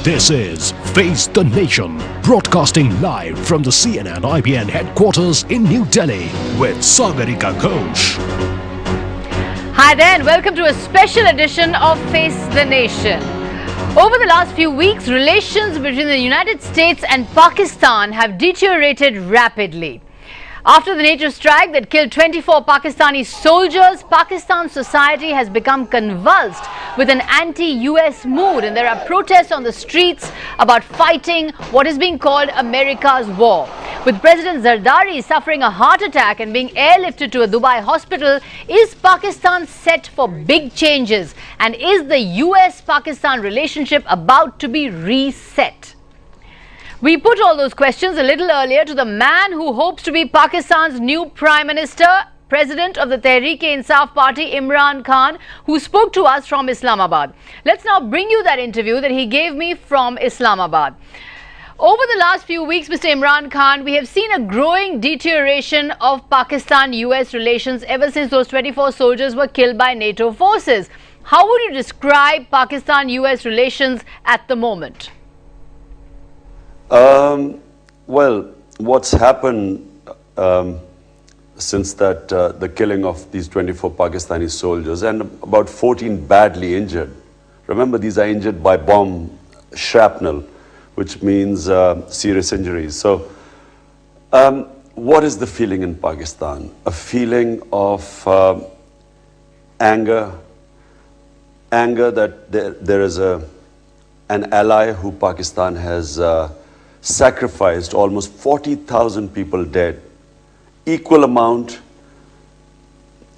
This is Face the Nation, broadcasting live from the CNN-IBN headquarters in New Delhi with Sagarika Ghosh. Hi there and welcome to a special edition of Face the Nation. Over the last few weeks, relations between the United States and Pakistan have deteriorated rapidly. After the NATO strike that killed 24 Pakistani soldiers, Pakistan society has become convulsed with an anti-US mood, and there are protests on the streets about fighting what is being called America's war. With President Zardari suffering a heart attack and being airlifted to a Dubai hospital, is Pakistan set for big changes? And is the US-Pakistan relationship about to be reset? We put all those questions a little earlier to the man who hopes to be Pakistan's new Prime Minister, President of the Tehreek-e-Insaaf party, Imran Khan, who spoke to us from Islamabad. Let's now bring you that interview that he gave me from Islamabad. Over the last few weeks, Mr. Imran Khan, we have seen a growing deterioration of Pakistan-US relations ever since those 24 soldiers were killed by NATO forces. How would you describe Pakistan-US relations at the moment? Well, what's happened since that the killing of these 24 Pakistani soldiers and about 14 badly injured. Remember, these are injured by bomb shrapnel, which means serious injuries. So, what is the feeling in Pakistan? A feeling of anger that there is an ally who Pakistan has sacrificed, almost 40,000 people dead, equal amount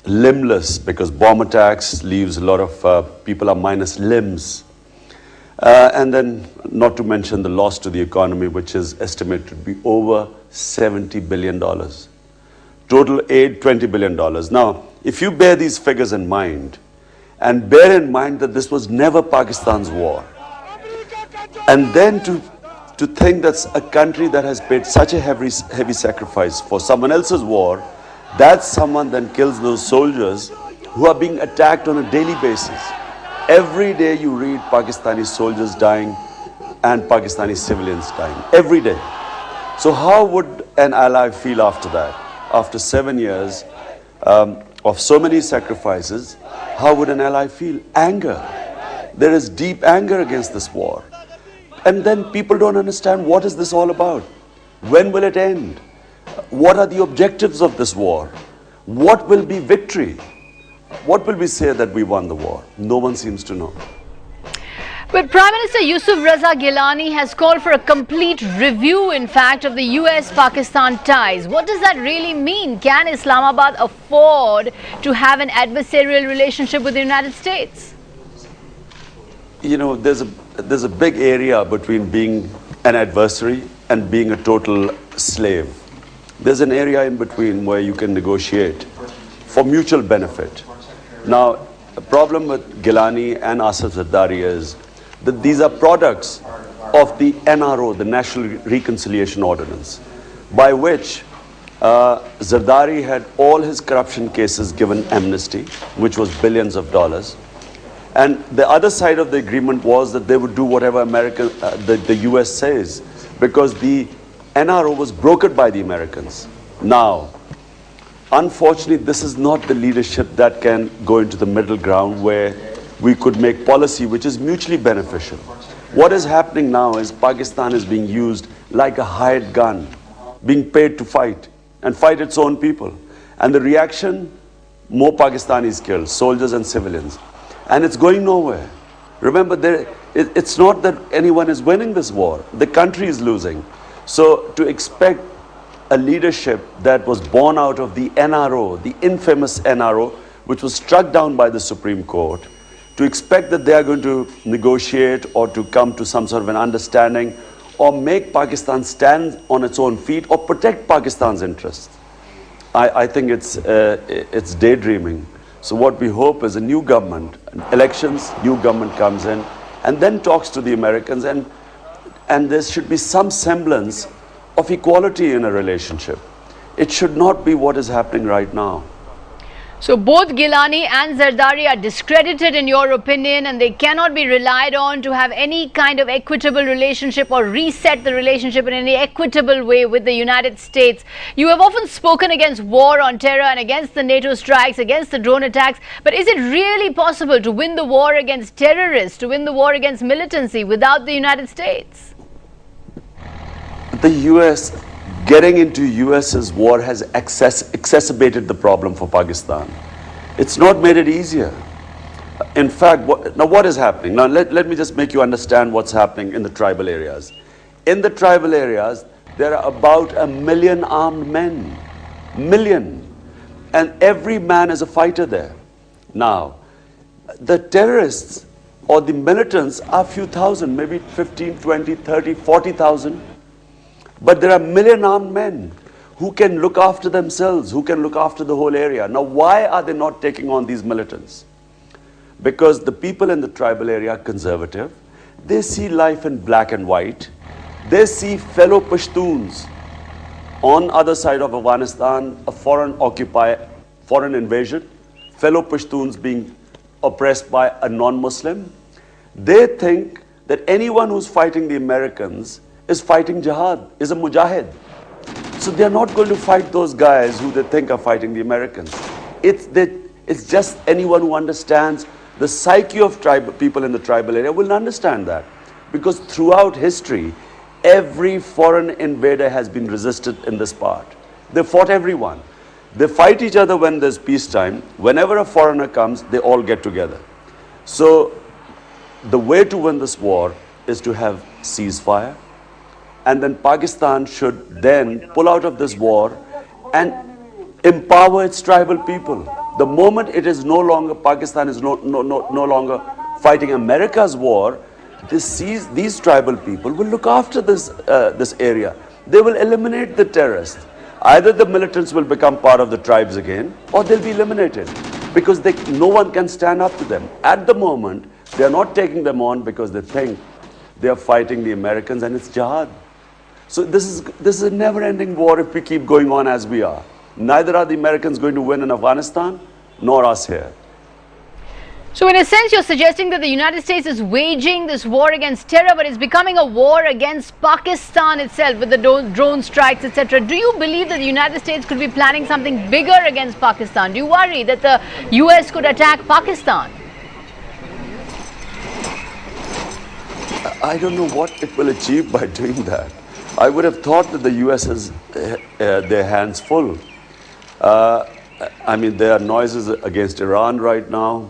limbless, because bomb attacks leaves a lot of people are minus limbs, and then not to mention the loss to the economy, which is estimated to be over $70 billion. Total aid, $20 billion. Now, if you bear these figures in mind, and bear in mind that this was never Pakistan's war, and then to think that's a country that has paid such a heavy sacrifice for someone else's war, that someone then kills those soldiers who are being attacked on a daily basis. Every day you read Pakistani soldiers dying and Pakistani civilians dying. Every day. So how would an ally feel after that? After 7 years of so many sacrifices, how would an ally feel? Anger. There is deep anger against this war. And then people don't understand, what is this all about? When will it end? What are the objectives of this war? What will be victory? What will we say that we won the war? No one seems to know. But Prime Minister Yusuf Raza Gilani has called for a complete review, in fact, of the US-Pakistan ties. What does that really mean? Can Islamabad afford to have an adversarial relationship with the United States? You know, there's a big area between being an adversary and being a total slave. There's an area in between where you can negotiate for mutual benefit. Now, the problem with Gilani and Asif Zardari is that these are products of the NRO, the National Reconciliation Ordinance, by which Zardari had all his corruption cases given amnesty, which was billions of dollars. And the other side of the agreement was that they would do whatever the US says, because the NRO was brokered by the Americans. Now, unfortunately, this is not the leadership that can go into the middle ground where we could make policy which is mutually beneficial. What is happening now is Pakistan is being used like a hired gun, being paid to fight and fight its own people. And the reaction, more Pakistanis killed, soldiers and civilians. And it's going nowhere. Remember, it's not that anyone is winning this war. The country is losing. So to expect a leadership that was born out of the NRO, the infamous NRO, which was struck down by the Supreme Court, to expect that they are going to negotiate or to come to some sort of an understanding or make Pakistan stand on its own feet or protect Pakistan's interests, I think it's daydreaming. So what we hope is a new government, elections, new government comes in and then talks to the Americans, and there should be some semblance of equality in a relationship. It should not be what is happening right now. So both Gilani and Zardari are discredited in your opinion, and they cannot be relied on to have any kind of equitable relationship or reset the relationship in any equitable way with the United States. You have often spoken against war on terror and against the NATO strikes, against the drone attacks, but is it really possible to win the war against terrorists, to win the war against militancy without the United States? The US, getting into US's war has exacerbated the problem for Pakistan. It's not made it easier. In fact, what is happening? Now let me just make you understand what's happening in the tribal areas. In the tribal areas, there are about 1 million armed men. Million. And every man is a fighter there. Now, the terrorists or the militants are few thousand, maybe 15, 20, 30, 40,000. But there are 1 million armed men who can look after themselves, who can look after the whole area. Now, why are they not taking on these militants? Because the people in the tribal area are conservative. They see life in black and white. They see fellow Pashtuns on other side of Afghanistan, a foreign invasion, fellow Pashtuns being oppressed by a non-Muslim. They think that anyone who's fighting the Americans is fighting jihad, is a mujahid. So they're not going to fight those guys who they think are fighting the Americans. It's just anyone who understands the psyche of people in the tribal area will understand that. Because throughout history, every foreign invader has been resisted in this part. They fought everyone. They fight each other when there's peacetime. Whenever a foreigner comes, they all get together. So the way to win this war is to have ceasefire. And then Pakistan should then pull out of this war and empower its tribal people. The moment it is no longer, Pakistan is no longer fighting America's war, these tribal people will look after this area. They will eliminate the terrorists. Either the militants will become part of the tribes again, or they'll be eliminated because no one can stand up to them. At the moment, they are not taking them on because they think they are fighting the Americans and it's jihad. So this is a never-ending war if we keep going on as we are. Neither are the Americans going to win in Afghanistan, nor us here. So in a sense, you're suggesting that the United States is waging this war against terror, but it's becoming a war against Pakistan itself with the drone strikes, etc. Do you believe that the United States could be planning something bigger against Pakistan? Do you worry that the US could attack Pakistan? I don't know what it will achieve by doing that. I would have thought that the US has their hands full. I mean, there are noises against Iran right now.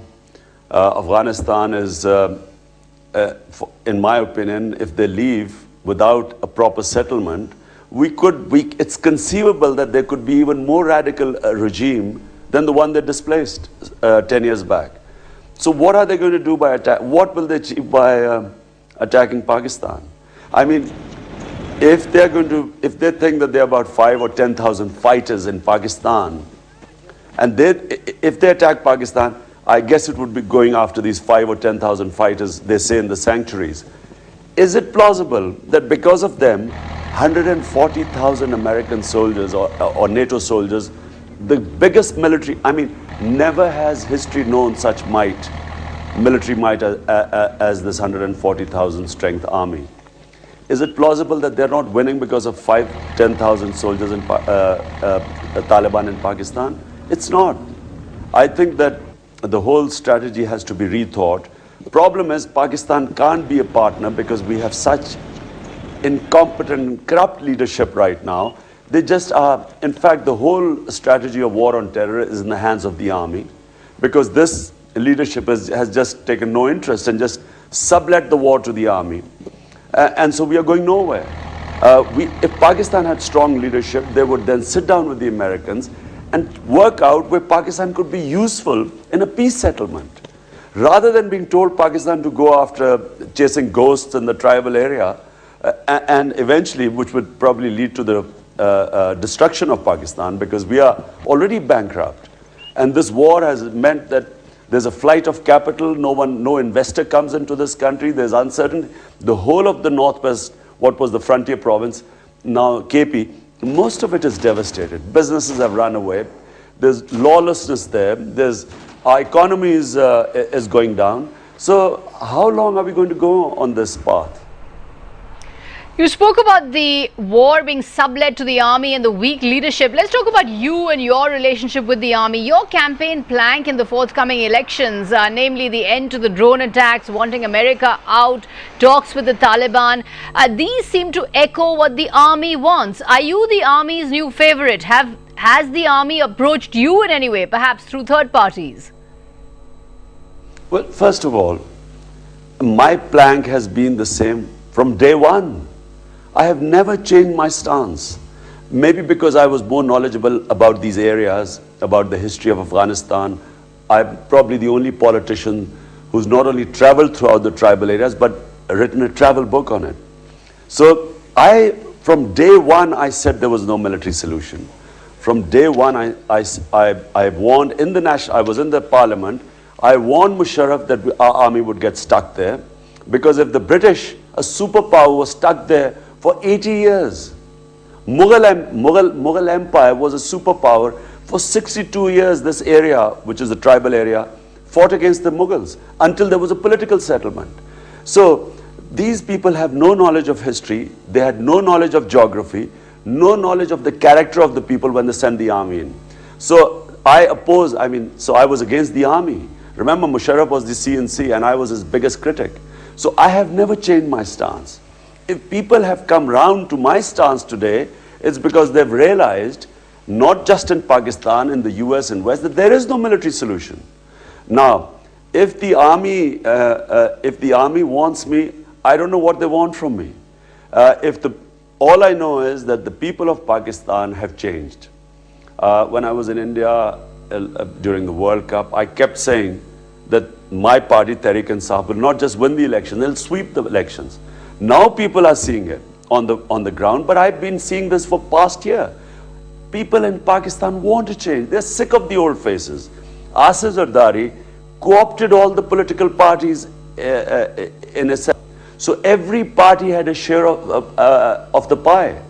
Afghanistan is, in my opinion, if they leave without a proper settlement, it's conceivable that there could be even more radical regime than the one they displaced 10 years back. So what are they going to do by attack? What will they achieve by attacking Pakistan? I mean, if they think that there are about 5,000 or 10,000 fighters in Pakistan, and if they attack Pakistan, I guess it would be going after these 5,000 or 10,000 fighters, they say, in the sanctuaries. Is it plausible that because of them, 140,000 American soldiers or NATO soldiers, the biggest military, I mean, never has history known such might, military might as this 140,000 strength army. Is it plausible that they're not winning because of 10,000 soldiers in Taliban in Pakistan? It's not. I think that the whole strategy has to be rethought. The problem is Pakistan can't be a partner because we have such incompetent, corrupt leadership right now. They just are, in fact, the whole strategy of war on terror is in the hands of the army because this leadership has just taken no interest and just sublet the war to the army. And so we are going nowhere. If Pakistan had strong leadership, they would then sit down with the Americans and work out where Pakistan could be useful in a peace settlement. Rather than being told Pakistan to go after chasing ghosts in the tribal area, and eventually, which would probably lead to the destruction of Pakistan because we are already bankrupt. And this war has meant that there's a flight of capital, no investor comes into this country, there's uncertainty. The whole of the northwest, what was the frontier province, now KP, most of it is devastated. Businesses have run away. There's lawlessness there. Our economy is going down. So how long are we going to go on this path? You spoke about the war being sublet to the army and the weak leadership. Let's talk about you and your relationship with the army. Your campaign plank in the forthcoming elections, namely the end to the drone attacks, wanting America out, talks with the Taliban, these seem to echo what the army wants. Are you the army's new favorite? Has the army approached you in any way, perhaps through third parties? Well, first of all, my plank has been the same from day one. I have never changed my stance. Maybe because I was more knowledgeable about these areas, about the history of Afghanistan. I'm probably the only politician who's not only traveled throughout the tribal areas, but written a travel book on it. So from day one, I said there was no military solution. From day one, I warned in the I was in the parliament, I warned Musharraf that our army would get stuck there, because if the British, a superpower, was stuck there for 80 years. Mughal Empire was a superpower for 62 years. This area, which is the tribal area, fought against the Mughals until there was a political settlement. So these people have no knowledge of history. They had no knowledge of geography, no knowledge of the character of the people when they sent the army in. So I was against the army. Remember, Musharraf was the CNC and I was his biggest critic. So I have never changed my stance. If people have come round to my stance today, it's because they've realized, not just in Pakistan, in the US and West, that there is no military solution. Now, if the army wants me, I don't know what they want from me. All I know is that the people of Pakistan have changed. When I was in India during the World Cup, I kept saying that my party, Tehreek-e-Insaaf, will not just win the election, they'll sweep the elections. Now people are seeing it on the ground, but I've been seeing this for past year. People in Pakistan want to change. They're sick of the old faces. Asif Zardari co-opted all the political parties in a sense. So every party had a share of the pie.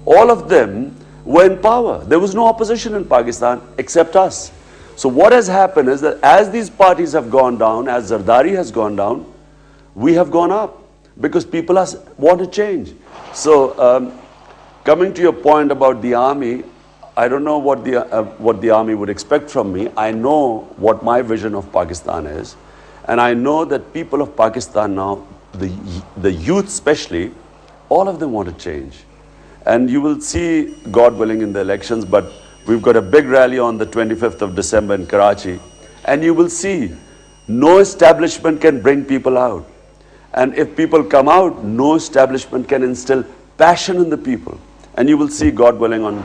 All of them were in power. There was no opposition in Pakistan except us. So what has happened is that as these parties have gone down, as Zardari has gone down, we have gone up. Because people want to change. So, coming to your point about the army, I don't know what the army would expect from me. I know what my vision of Pakistan is, and I know that people of Pakistan now, the youth especially, all of them want to change. And you will see, God willing, in the elections. But we've got a big rally on the 25th of December in Karachi, and you will see, no establishment can bring people out. And if people come out, no establishment can instill passion in the people. And you will see, God willing, on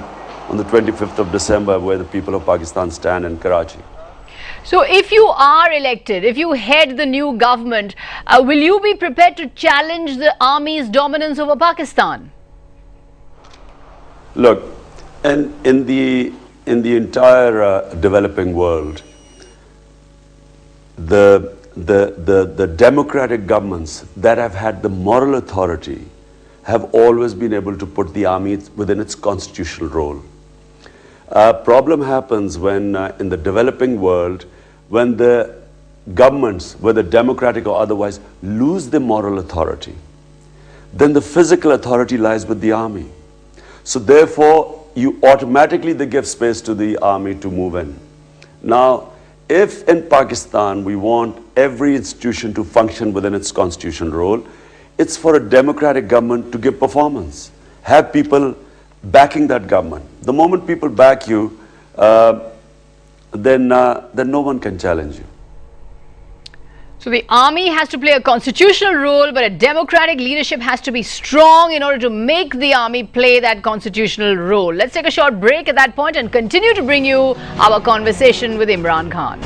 the 25th of December, where the people of Pakistan stand in Karachi. So if you are elected, if you head the new government, will you be prepared to challenge the army's dominance over Pakistan? Look, in the entire developing world, the democratic governments that have had the moral authority have always been able to put the army within its constitutional role. Problem happens when in the developing world, when the governments, whether democratic or otherwise, lose the moral authority. Then the physical authority lies with the army. So therefore, you automatically give space to the army to move in. Now, if in Pakistan we want every institution to function within its constitutional role, it's for a democratic government to give performance. Have people backing that government. The moment people back you, then no one can challenge you. So the army has to play a constitutional role, but a democratic leadership has to be strong in order to make the army play that constitutional role. Let's take a short break at that point and continue to bring you our conversation with Imran Khan.